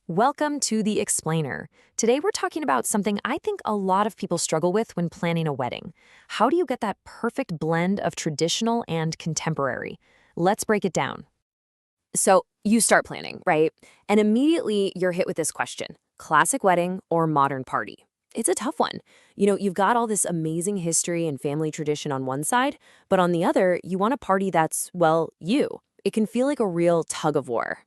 Welcome to The Explainer. Today we're talking about something I think a lot of people struggle with when planning a wedding. How do you get that perfect blend of traditional and contemporary? Let's break it down. So, you start planning, right? And immediately you're hit with this question: classic wedding or modern party? It's a tough one. You've got all this amazing history and family tradition on one side, but on the other, you want a party that's, well, you. It can feel like a real tug of war.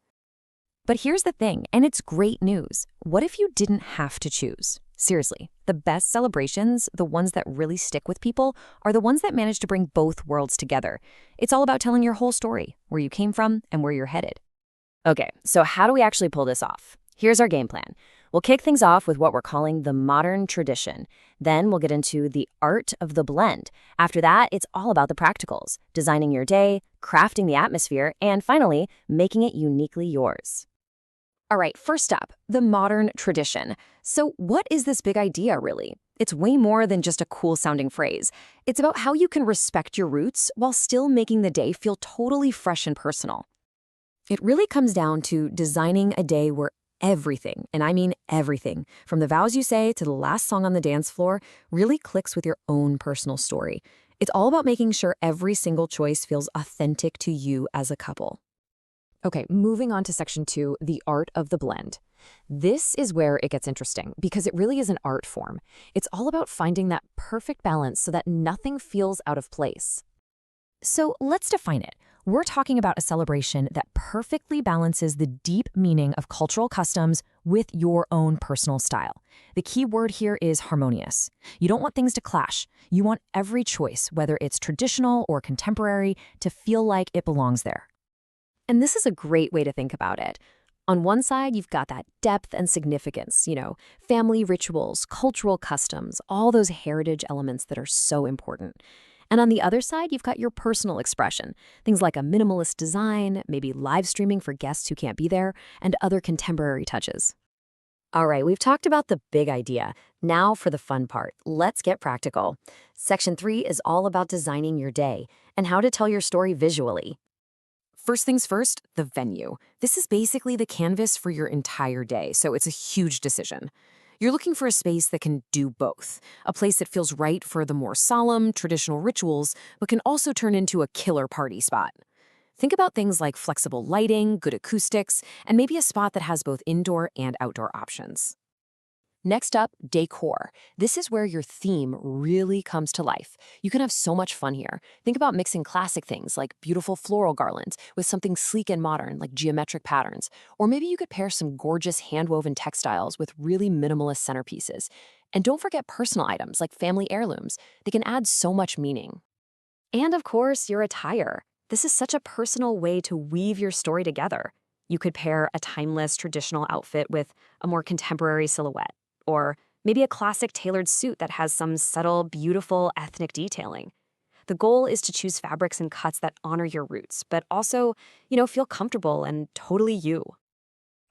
But here's the thing, and it's great news. What if you didn't have to choose? Seriously, the best celebrations, the ones that really stick with people, are the ones that manage to bring both worlds together. It's all about telling your whole story, where you came from and where you're headed. Okay, so how do we actually pull this off? Here's our game plan. We'll kick things off with what we're calling the modern tradition. Then we'll get into the art of the blend. After that, it's all about the practicals: designing your day, crafting the atmosphere, and finally, making it uniquely yours. All right, first up, the modern tradition. So what is this big idea, really? It's way more than just a cool-sounding phrase. It's about how you can respect your roots while still making the day feel totally fresh and personal. It really comes down to designing a day where everything, and I mean everything, from the vows you say to the last song on the dance floor, really clicks with your own personal story. It's all about making sure every single choice feels authentic to you as a couple. Okay, moving on to section 2, the art of the blend. This is where it gets interesting because it really is an art form. It's all about finding that perfect balance so that nothing feels out of place. So let's define it. We're talking about a celebration that perfectly balances the deep meaning of cultural customs with your own personal style. The key word here is harmonious. You don't want things to clash. You want every choice, whether it's traditional or contemporary, to feel like it belongs there. And this is a great way to think about it. On one side, you've got that depth and significance, family rituals, cultural customs, all those heritage elements that are so important. And on the other side, you've got your personal expression, things like a minimalist design, maybe live streaming for guests who can't be there, and other contemporary touches. All right, we've talked about the big idea. Now for the fun part. Let's get practical. Section 3 is all about designing your day and how to tell your story visually. First things first, the venue. This is basically the canvas for your entire day, so it's a huge decision. You're looking for a space that can do both, a place that feels right for the more solemn, traditional rituals, but can also turn into a killer party spot. Think about things like flexible lighting, good acoustics, and maybe a spot that has both indoor and outdoor options. Next up, decor. This is where your theme really comes to life. You can have so much fun here. Think about mixing classic things like beautiful floral garlands with something sleek and modern like geometric patterns. Or maybe you could pair some gorgeous hand-woven textiles with really minimalist centerpieces. And don't forget personal items like family heirlooms. They can add so much meaning. And of course, your attire. This is such a personal way to weave your story together. You could pair a timeless traditional outfit with a more contemporary silhouette. Or maybe a classic tailored suit that has some subtle, beautiful ethnic detailing. The goal is to choose fabrics and cuts that honor your roots, but also, feel comfortable and totally you.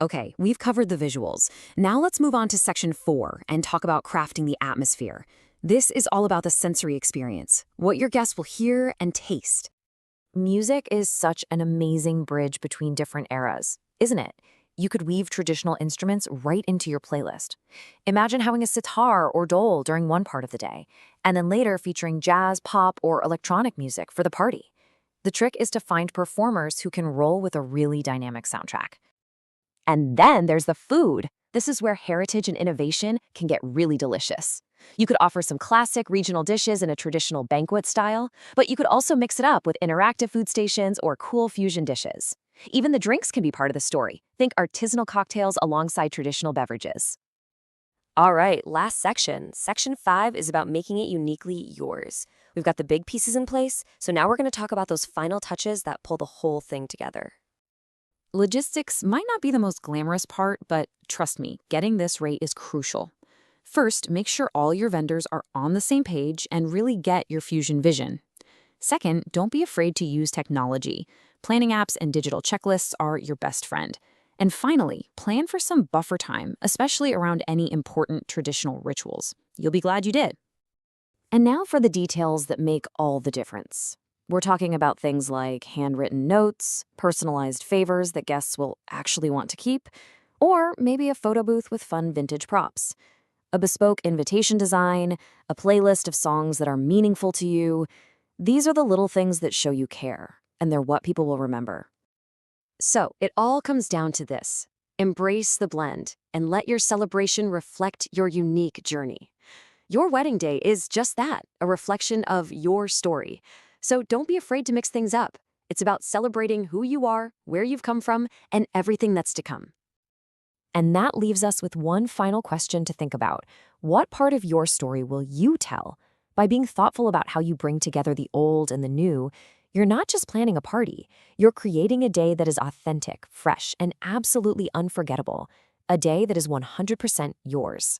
Okay, we've covered the visuals. Now let's move on to section 4 and talk about crafting the atmosphere. This is all about the sensory experience, what your guests will hear and taste. Music is such an amazing bridge between different eras, isn't it? You could weave traditional instruments right into your playlist. Imagine having a sitar or dole during one part of the day, and then later featuring jazz, pop, or electronic music for the party. The trick is to find performers who can roll with a really dynamic soundtrack. And then there's the food. This is where heritage and innovation can get really delicious. You could offer some classic regional dishes in a traditional banquet style, but you could also mix it up with interactive food stations or cool fusion dishes. Even the drinks can be part of the story. Think artisanal cocktails alongside traditional beverages. All right, last section. Section 5 is about making it uniquely yours. We've got the big pieces in place, so now we're going to talk about those final touches that pull the whole thing together. Logistics might not be the most glamorous part, but trust me, getting this right is crucial. First, make sure all your vendors are on the same page and really get your fusion vision. Second, don't be afraid to use technology. Planning apps and digital checklists are your best friend. And finally, plan for some buffer time, especially around any important traditional rituals. You'll be glad you did. And now for the details that make all the difference. We're talking about things like handwritten notes, personalized favors that guests will actually want to keep, Or maybe a photo booth with fun vintage props. A bespoke invitation design, a playlist of songs that are meaningful to you. These are the little things that show you care, and they're what people will remember. So, it all comes down to this. Embrace the blend and let your celebration reflect your unique journey. Your wedding day is just that, a reflection of your story. So don't be afraid to mix things up. It's about celebrating who you are, where you've come from, and everything that's to come. And that leaves us with one final question to think about. What part of your story will you tell? By being thoughtful about how you bring together the old and the new, you're not just planning a party, you're creating a day that is authentic, fresh, and absolutely unforgettable. A day that is 100% yours.